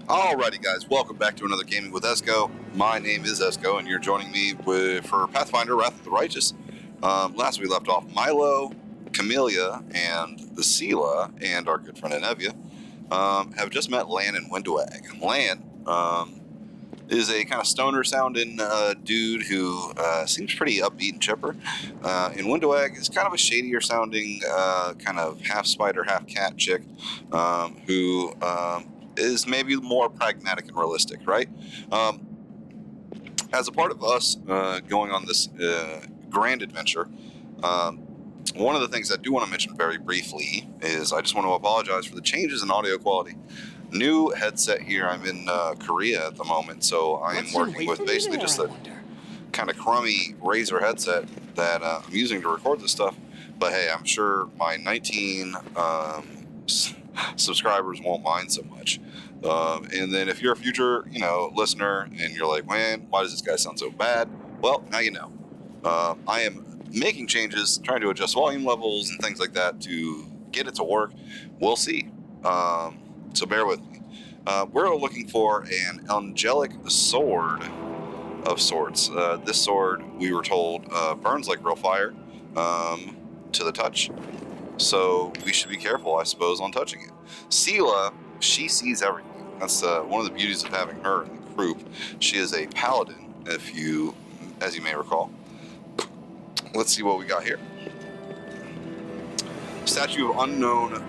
Alrighty guys, welcome back to another Gaming with Ezko. My name is Ezko and you're joining me for Pathfinder, Wrath of the Righteous. Last we left off, Milo, Camellia, and the Sela, and our good friend Anevia, have just met Lan and Windowag. Lan is a kind of stoner sounding dude who seems pretty upbeat and chipper. And Windowag is kind of a shadier sounding, kind of half spider, half cat chick who is maybe more pragmatic and realistic, right? As a part of us going on this grand adventure, one of the things I do want to mention very briefly is I just want to apologize for the changes in audio quality. New headset here. I'm in Korea at the moment, so I am working with basically just a kind of crummy Razer headset that I'm using to record this stuff. But hey, I'm sure my 19 subscribers won't mind so much. And then if you're a future, listener and you're like, man, why does this guy sound so bad? Well, now you know. I am making changes, trying to adjust volume levels and things like that to get it to work. We'll see. So bear with me. We're looking for an angelic sword of sorts. This sword, we were told, burns like real fire to the touch. So we should be careful, I suppose, on touching it. Sela, she sees everything. That's one of the beauties of having her in the group. She is a paladin, as you may recall. Let's see what we got here. Statue of unknown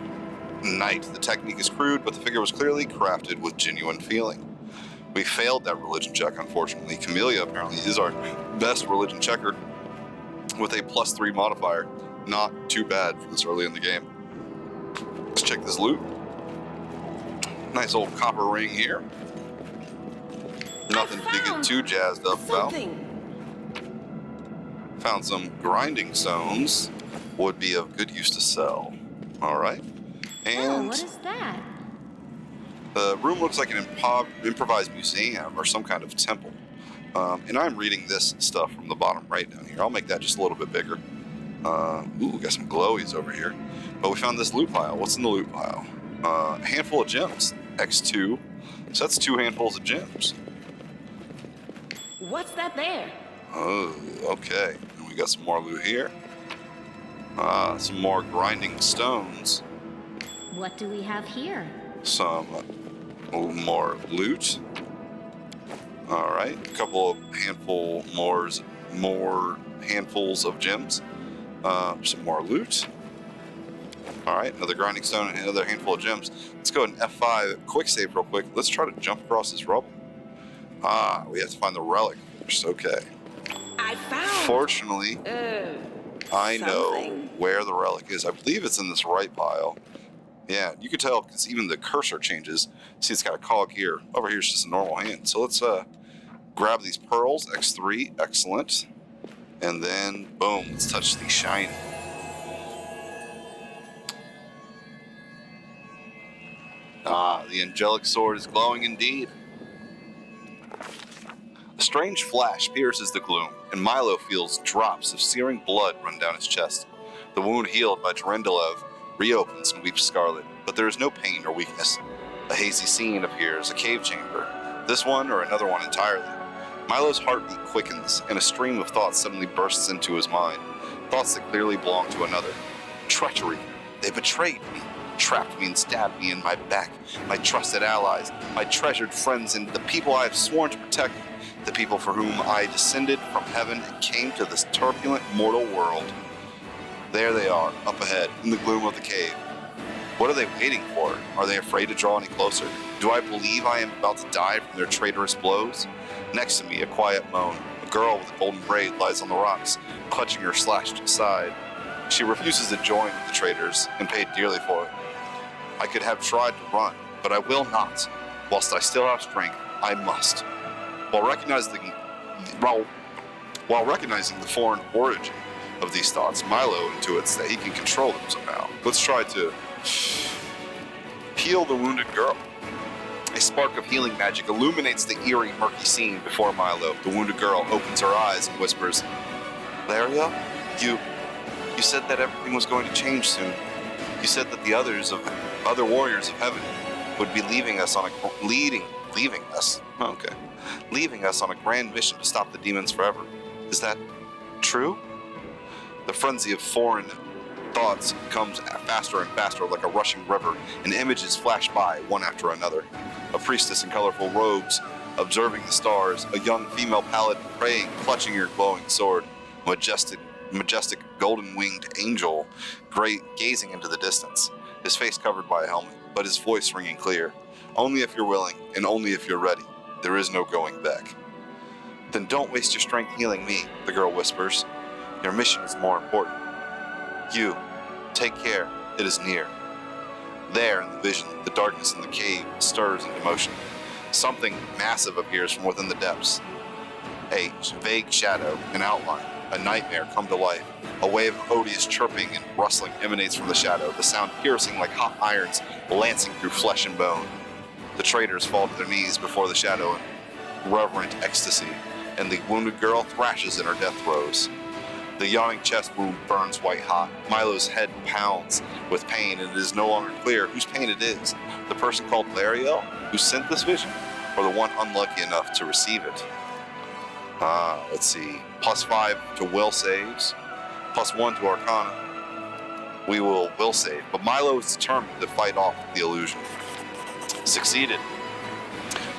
knight. The technique is crude, but the figure was clearly crafted with genuine feeling. We failed that religion check, unfortunately. Camellia apparently is our best religion checker with a +3 modifier. Not too bad for this early in the game. Let's check this loot. Nice old copper ring here. Nothing to get too jazzed up about. Found some grinding stones. Would be of good use to sell. All right. And what is that? the room looks like an improvised museum or some kind of temple. And I'm reading this stuff from the bottom right down here. I'll make that just a little bit bigger. Ooh, got some glowies over here. But we found this loot pile. What's in the loot pile? A handful of gems. X2. So that's 2 handfuls of gems. What's that there? Oh, okay. And we got some more loot here. Some more grinding stones. What do we have here? Some more loot. All right. A couple of more handfuls of gems. Some more loot. All right, another grinding stone and another handful of gems. Let's go ahead and F5, quick save real quick. Let's try to jump across this rubble. We have to find the relic first. Okay. I found. Fortunately, I know something. where the relic is. I believe it's in this right pile. Yeah, you can tell because even the cursor changes. See, it's got a cog here. Over here is just a normal hand. So let's grab these pearls. X3, excellent. And then, boom, let's touch the shiny. The angelic sword is glowing indeed. A strange flash pierces the gloom, and Milo feels drops of searing blood run down his chest. The wound healed by Terendelev reopens and weeps scarlet, but there is no pain or weakness. A hazy scene appears, a cave chamber. This one or another one entirely. Milo's heartbeat quickens, and a stream of thoughts suddenly bursts into his mind. Thoughts that clearly belong to another. Treachery. They betrayed me. Trapped me and stabbed me in my back, my trusted allies, my treasured friends, and the people I have sworn to protect, the people for whom I descended from heaven and came to this turbulent mortal world. There they are, up ahead, in the gloom of the cave. What are they waiting for? Are they afraid to draw any closer? Do I believe I am about to die from their traitorous blows? Next to me, a quiet moan. A girl with a golden braid lies on the rocks, clutching her slashed side. She refuses to join with the traitors and paid dearly for it. I could have tried to run, but I will not. Whilst I still have strength, I must. While recognizing the foreign origin of these thoughts, Milo intuits that he can control them somehow. Let's try to heal the wounded girl. A spark of healing magic illuminates the eerie, murky scene before Milo. The wounded girl opens her eyes and whispers, "Laria, you said that everything was going to change soon. You said that the other warriors of heaven would be leaving us on a grand mission to stop the demons forever. Is that true? The frenzy of foreign thoughts comes faster and faster like a rushing river, and images flash by one after another. A priestess in colorful robes, observing the stars, a young female paladin praying, clutching her glowing sword, a majestic golden-winged angel gazing into the distance, his face covered by a helmet, but his voice ringing clear. Only if you're willing, and only if you're ready. There is no going back. Then don't waste your strength healing me, the girl whispers. Your mission is more important. You, take care, it is near. There in the vision, the darkness in the cave stirs into motion. Something massive appears from within the depths. A vague shadow, an outline, a nightmare come to life. A wave of odious chirping and rustling emanates from the shadow, the sound piercing like hot irons lancing through flesh and bone. The traitors fall to their knees before the shadow in reverent ecstasy, and the wounded girl thrashes in her death throes. The yawning chest wound burns white hot. Milo's head pounds with pain, and it is no longer clear whose pain it is. The person called Lariel, who sent this vision, or the one unlucky enough to receive it. Let's see. +5 to will saves. +1 to Arcana. We will save, but Milo is determined to fight off the illusion. Succeeded.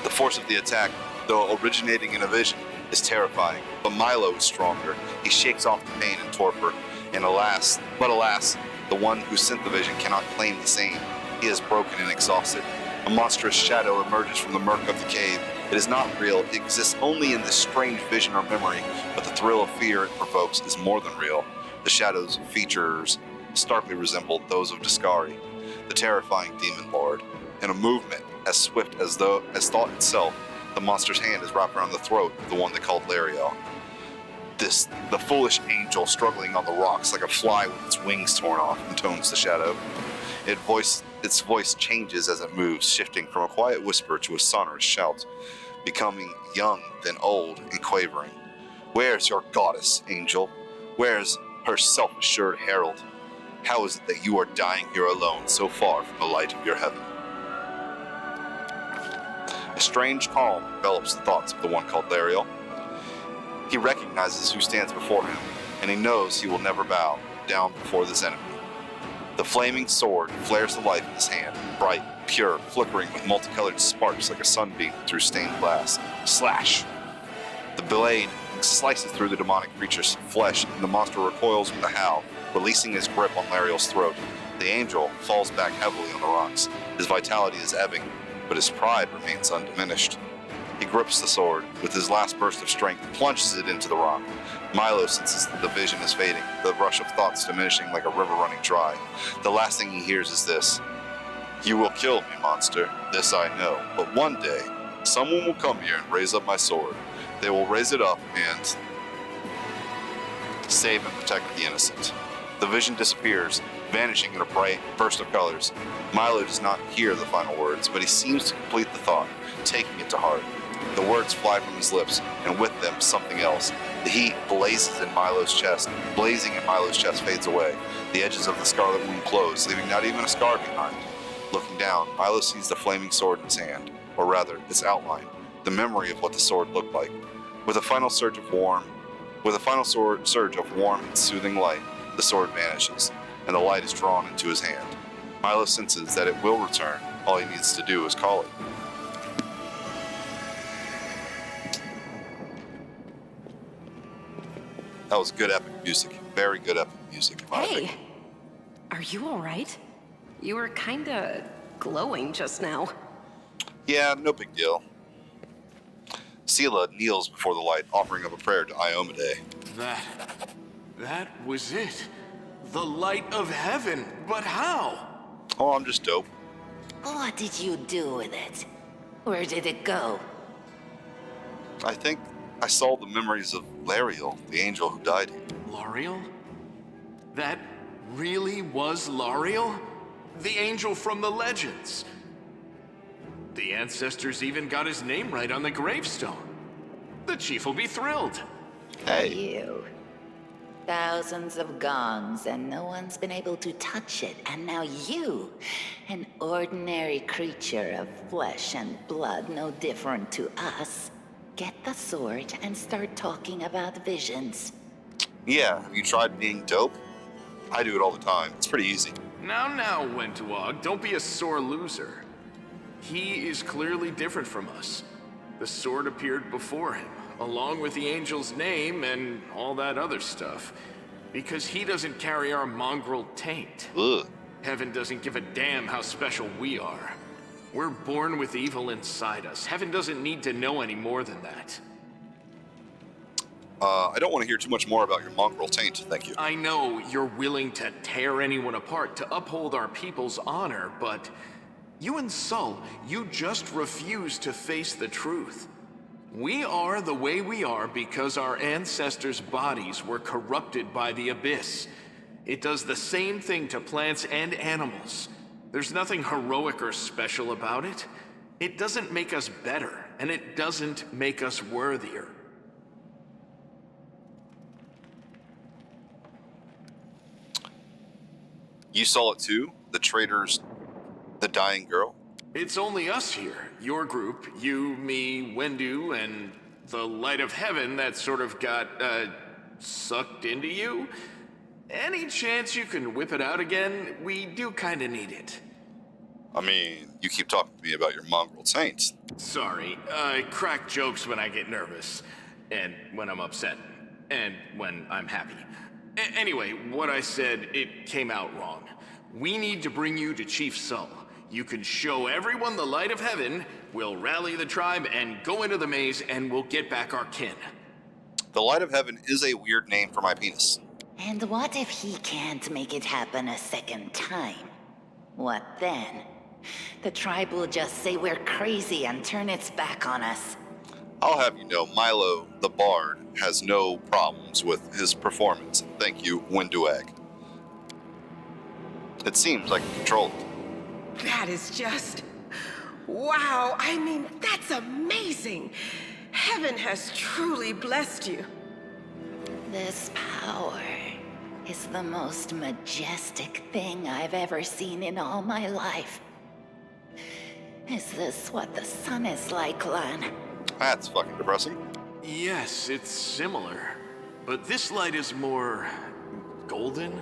The force of the attack, though originating in a vision, is terrifying, but Milo is stronger. He shakes off the pain and torpor, and alas, the one who sent the vision cannot claim the same. He is broken and exhausted. A monstrous shadow emerges from the murk of the cave. It is not real, it exists only in this strange vision or memory, but the thrill of fear it provokes is more than real. The shadow's features starkly resemble those of Discari, the terrifying demon lord. In a movement as swift as thought itself, the monster's hand is wrapped around the throat of the one they called Lariel. The foolish angel struggling on the rocks like a fly with its wings torn off, intones the shadow. Its voice changes as it moves, shifting from a quiet whisper to a sonorous shout, becoming young, then old, and quavering. Where's your goddess, angel? Where's her self-assured herald? How is it that you are dying here alone, so far from the light of your heaven? A strange calm envelops the thoughts of the one called Lariel. He recognizes who stands before him, and he knows he will never bow down before this enemy. The flaming sword flares to life in his hand, bright, pure, flickering with multicolored sparks like a sunbeam through stained glass. Slash! The blade slices through the demonic creature's flesh, and the monster recoils with a howl, releasing his grip on Lariel's throat. The angel falls back heavily on the rocks. His vitality is ebbing, but his pride remains undiminished. He grips the sword. With his last burst of strength, plunges it into the rock. Milo senses that the vision is fading, the rush of thoughts diminishing like a river running dry. The last thing he hears is this: "You will kill me, monster. This I know. But one day, someone will come here and raise up my sword. They will raise it up and save and protect the innocent." The vision disappears, vanishing in a bright burst of colors. Milo does not hear the final words, but he seems to complete the thought, taking it to heart. The words fly from his lips, and with them something else. The heat blazing in Milo's chest fades away. The edges of the scarlet wound close, leaving not even a scar behind. Looking down, Milo sees the flaming sword in his hand, or rather, its outline, the memory of what the sword looked like. With a final surge of warm and soothing light, the sword vanishes, and the light is drawn into his hand. Milo senses that it will return. All he needs to do is call it. That was good epic music. Very good epic music. Hey! Are you alright? You were kinda glowing just now. Yeah, no big deal. Sela kneels before the light, offering up a prayer to Iomade. That was it. The light of heaven. But how? Oh, I'm just dope. What did you do with it? Where did it go? I think I saw the memories of Lariel, the angel who died here. Lariel? That really was Lariel? The angel from the legends. The ancestors even got his name right on the gravestone. The chief will be thrilled. Hey. You. Thousands of gongs, and no one's been able to touch it. And now you, an ordinary creature of flesh and blood, no different to us, get the sword and start talking about visions. Yeah, have you tried being dope? I do it all the time. It's pretty easy. Now, Wentuog, don't be a sore loser. He is clearly different from us. The sword appeared before him, along with the angel's name and all that other stuff, because he doesn't carry our mongrel taint. Ugh. Heaven doesn't give a damn how special we are. We're born with evil inside us. Heaven doesn't need to know any more than that. I don't want to hear too much more about your mongrel taint, thank you. I know you're willing to tear anyone apart to uphold our people's honor, but you and Sol, you just refuse to face the truth. We are the way we are because our ancestors' bodies were corrupted by the Abyss. It does the same thing to plants and animals. There's nothing heroic or special about it. It doesn't make us better, and it doesn't make us worthier. You saw it too? The traitors, the dying girl? It's only us here. Your group, you, me, Wendu, and the light of heaven that sort of got, sucked into you. Any chance you can whip it out again? We do kinda need it. I mean, you keep talking to me about your mongrel taint. Sorry, I crack jokes when I get nervous, and when I'm upset, and when I'm happy. Anyway, what I said, it came out wrong. We need to bring you to Chief Sol. You can show everyone the light of heaven, we'll rally the tribe and go into the maze, and we'll get back our kin. The light of heaven is a weird name for my penis. And what if he can't make it happen a second time? What then? The tribe will just say we're crazy and turn its back on us. I'll have you know, Milo, the bard, has no problems with his performance. Thank you, Wenduag. It seems I can control it. That is just... wow, I mean, that's amazing. Heaven has truly blessed you. This power is the most majestic thing I've ever seen in all my life. Is this what the sun is like, Lan? That's fucking depressing. Yes, it's similar. But this light is more... golden?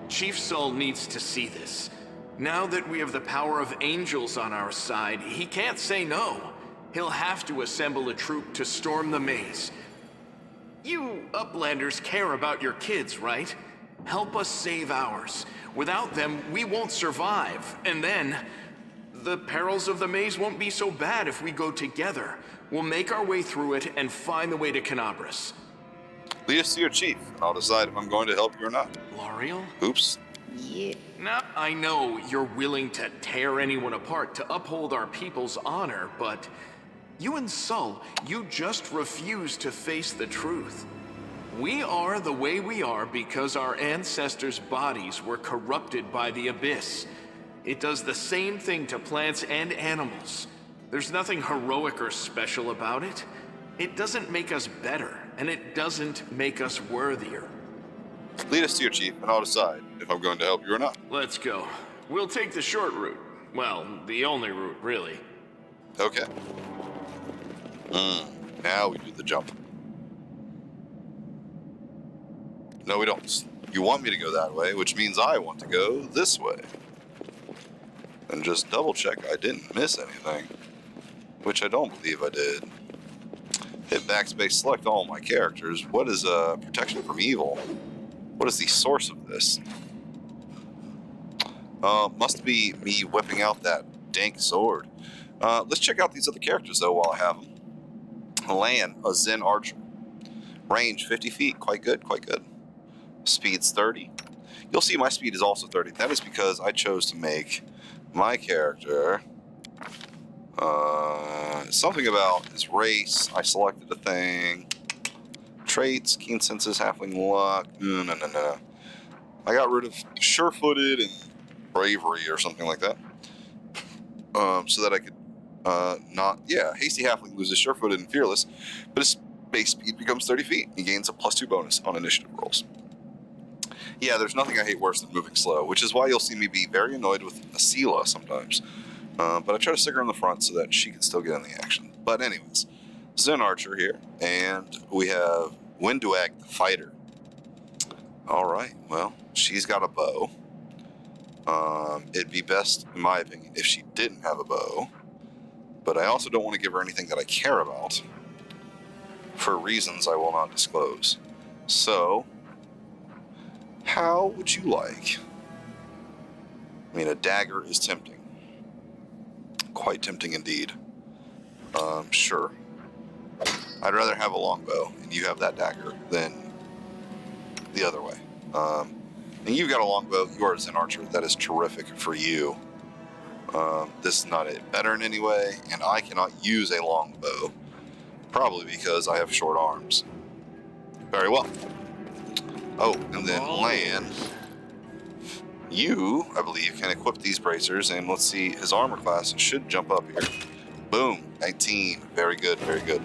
Chief Sol needs to see this. Now that we have the power of angels on our side, he can't say no. He'll have to assemble a troop to storm the maze. You Uplanders care about your kids, right? Help us save ours. Without them, we won't survive. And then, the perils of the maze won't be so bad if we go together. We'll make our way through it and find the way to Canabras. Lead us to your chief, and I'll decide if I'm going to help you or not. L'Ariel? Oops. You... Now, I know you're willing to tear anyone apart to uphold our people's honor, but you and Sol, you just refuse to face the truth. We are the way we are because our ancestors' bodies were corrupted by the Abyss. It does the same thing to plants and animals. There's nothing heroic or special about it. It doesn't make us better, and it doesn't make us worthier. Lead us to your chief, and I'll decide if I'm going to help you or not. Let's go. We'll take the short route. Well, the only route, really. Okay. Now we do the jump. No, we don't. You want me to go that way, which means I want to go this way. And just double check I didn't miss anything. Which I don't believe I did. Hit backspace, select all my characters. What is protection from evil? What is the source of this? Must be me whipping out that dank sword. Let's check out these other characters though while I have them. Lan, a Zen archer. Range 50 feet, quite good, quite good. Speed's 30. You'll see my speed is also 30. That is because I chose to make my character something about his race. I selected a thing. Traits, keen senses, halfling luck. No. I got rid of sure-footed and bravery or something like that. So that I could not... Yeah, hasty halfling loses sure-footed and fearless. But his base speed becomes 30 feet. He gains a +2 bonus on initiative rolls. Yeah, there's nothing I hate worse than moving slow, which is why you'll see me be very annoyed with Asila sometimes. But I try to stick her in the front so that she can still get in the action. But anyways, Zen Archer here, and we have Winduag the Fighter. Alright, well, she's got a bow. It'd be best, in my opinion, if she didn't have a bow. But I also don't want to give her anything that I care about, for reasons I will not disclose. So, how would you like? I mean, a dagger is tempting. Quite tempting indeed. Sure. I'd rather have a longbow, and you have that dagger, than the other way. And you've got a longbow, you are a Zen Archer, that is terrific for you. This is not better in any way, and I cannot use a longbow, probably because I have short arms. Very well. Oh, and then Land, you, I believe, can equip these bracers, and let's see, his armor class should jump up here. Boom, 19, very good, very good.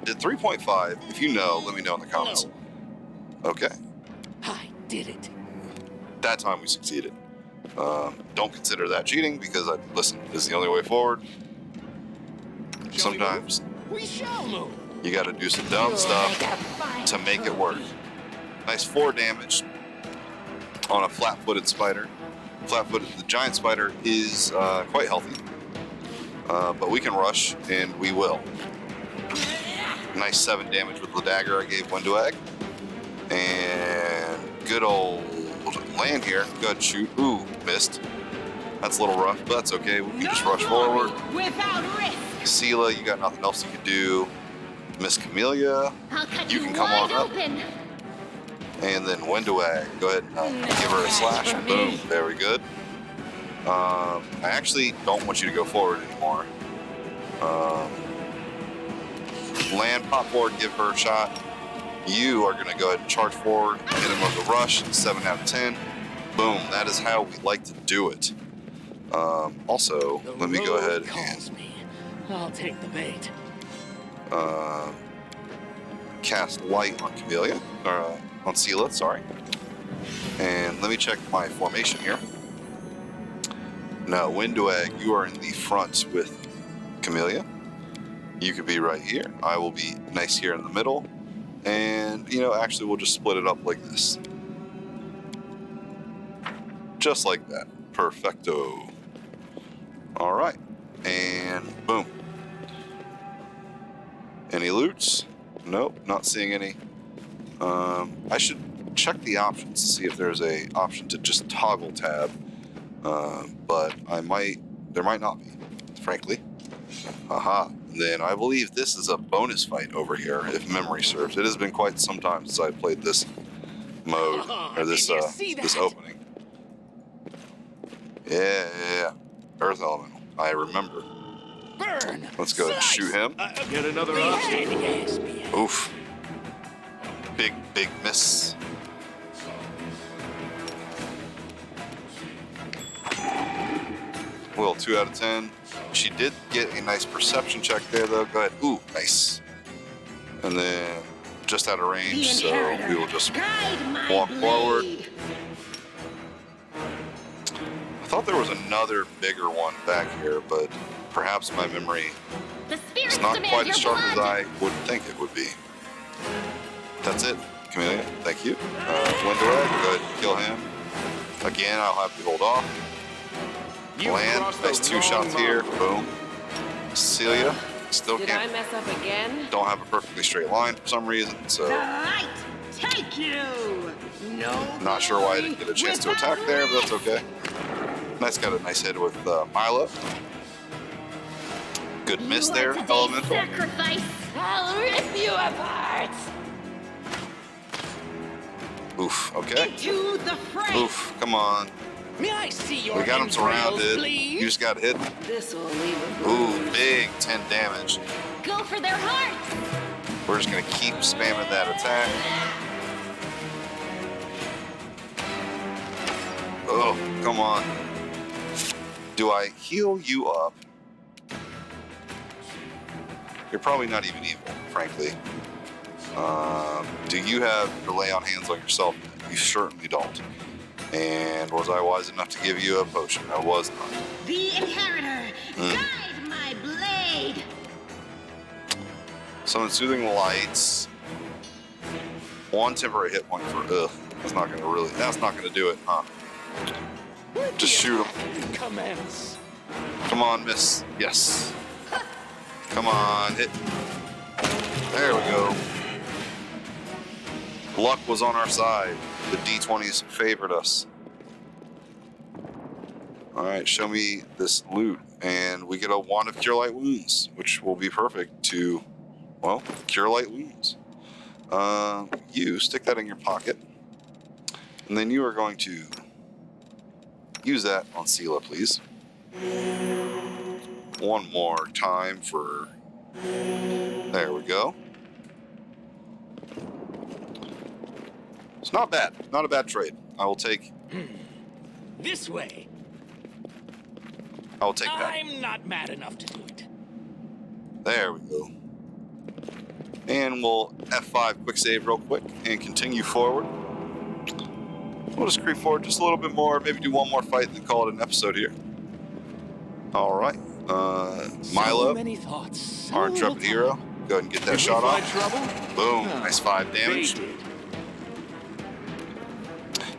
Did 3.5, if you know, let me know in the comments. Okay. I did it. That time we succeeded. Don't consider that cheating because, listen, this is the only way forward. Sometimes We shall move. you got to do some dumb stuff to make it work. Nice 4 damage on a flat-footed spider. Flat-footed, the giant spider is quite healthy, but we can rush, and we will. Nice 7 damage with the dagger I gave Winduag. And good old Land here. Go ahead, shoot. Ooh, missed. That's a little rough, but that's okay. We can just rush forward. Without risk. Sela, you got nothing else you can do. Miss Camellia, I'll cut you you can come wide on up. open. And then Winduag, go ahead and give her a slash. Boom, very good. I actually don't want you to go forward anymore. Land, pop forward, give her a shot. You are going to go ahead and charge forward, hit him with a rush, 7 out of 10. Boom, that is how we like to do it. Also, let me go ahead and I'll take the bait. cast Light on Camellia, or on Sela, sorry. And let me check my formation here. No, Winduag, you are in the front with Camellia. You could be right here. I will be nice here in the middle. And, you know, actually we'll just split it up like this. Just like that. Perfecto. All right. And boom. Any loots? Nope, not seeing any. I should check the options to see if there's a option to just toggle tab. But there might not be, frankly. Aha. Then I believe this is a bonus fight over here, if memory serves. It has been quite some time since I played this mode, or this this opening. Yeah. Earth Elemental. I remember. Burn. Let's go and shoot him. Get another option. Oof. Big miss. Well, 2 out of 10. She did get a nice perception check there, though. Go ahead. Ooh, nice. And then just out of range, so we will just walk forward. I thought there was another bigger one back here, but perhaps my memory is not quite as sharp as I would think it would be. That's it, Camellia. Thank you. Winduag, go ahead and kill him. Again, I'll have to hold off. Land, nice 2 shots here. Boom. Celia, still Did I can't. mess up again? Don't have a perfectly straight line for some reason, so Light, take you. No. not sure why I didn't get a chance to attack there, but that's okay. Nice, got a nice hit with Milo. Good miss there, Elemental. Sacrifice. I'll rip you apart. Oof, okay. Into the fray. Oof, come on. May I see your We got him entrails, surrounded. please? You just got hit. This will leave a Ooh, big 10 damage. Go for their hearts. We're just gonna keep spamming that attack. Oh, come on. Do I heal you up? You're probably not even evil, frankly. Do you have your lay on hands on yourself? You certainly don't. And was I wise enough to give you a potion? I was not. The Inheritor, guide my blade. Summon Soothing Lights. 1 temporary hit point for that's not gonna do it, huh? Just shoot him. Commence. Come on, miss. Yes. Come on, hit. There we go. Luck was on our side. The D20s favored us. Alright, show me this loot. And we get a Wand of Cure Light Wounds, which will be perfect to, well, cure light wounds. You stick that in your pocket. And then you are going to use that on Sela, please. One more time for... There we go. It's not bad. Not a bad trade. I will take... This way. I will take that. I'm not mad enough to do it. There we go. And we'll F5 quick save real quick and continue forward. We'll just creep forward just a little bit more, maybe do one more fight and then call it an episode here. Alright. Milo, So many thoughts. our so intrepid little hero. time. Go ahead and get that Did we shot find off. trouble? Boom. No, Nice 5 damage. they did.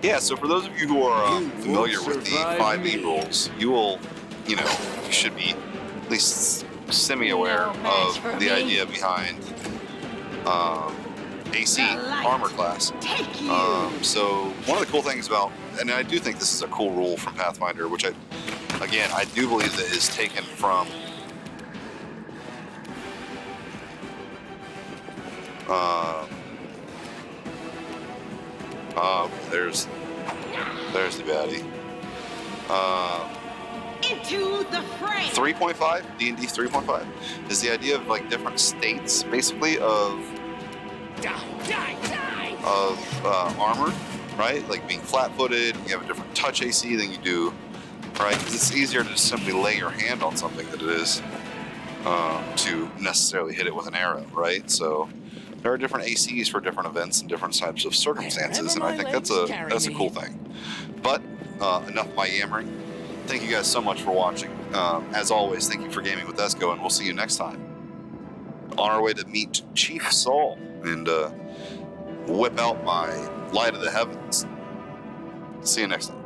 Yeah, so for those of you who are You familiar won't with the survive 5e me. rules, you will, you should be at least semi-aware No match of for the me. idea behind AC The light. armor class. Take you. So one of the cool things about, and I do think this is a cool rule from Pathfinder, which I do believe that is taken from there's the baddie. Into the fray. 3.5, D&D 3.5 is the idea of like different states, basically, of Die. armor, right? Like being flat-footed, you have a different touch AC than you do, right? Because it's easier to just simply lay your hand on something than it is to necessarily hit it with an arrow, right? So there are different ACs for different events and different types of circumstances, and I think that's a cool thing. But enough of my yammering. Thank you guys so much for watching. As always, thank you for gaming with Ezko, and we'll see you next time. On our way to meet Chief Saul and whip out my Light of the Heavens. See you next time.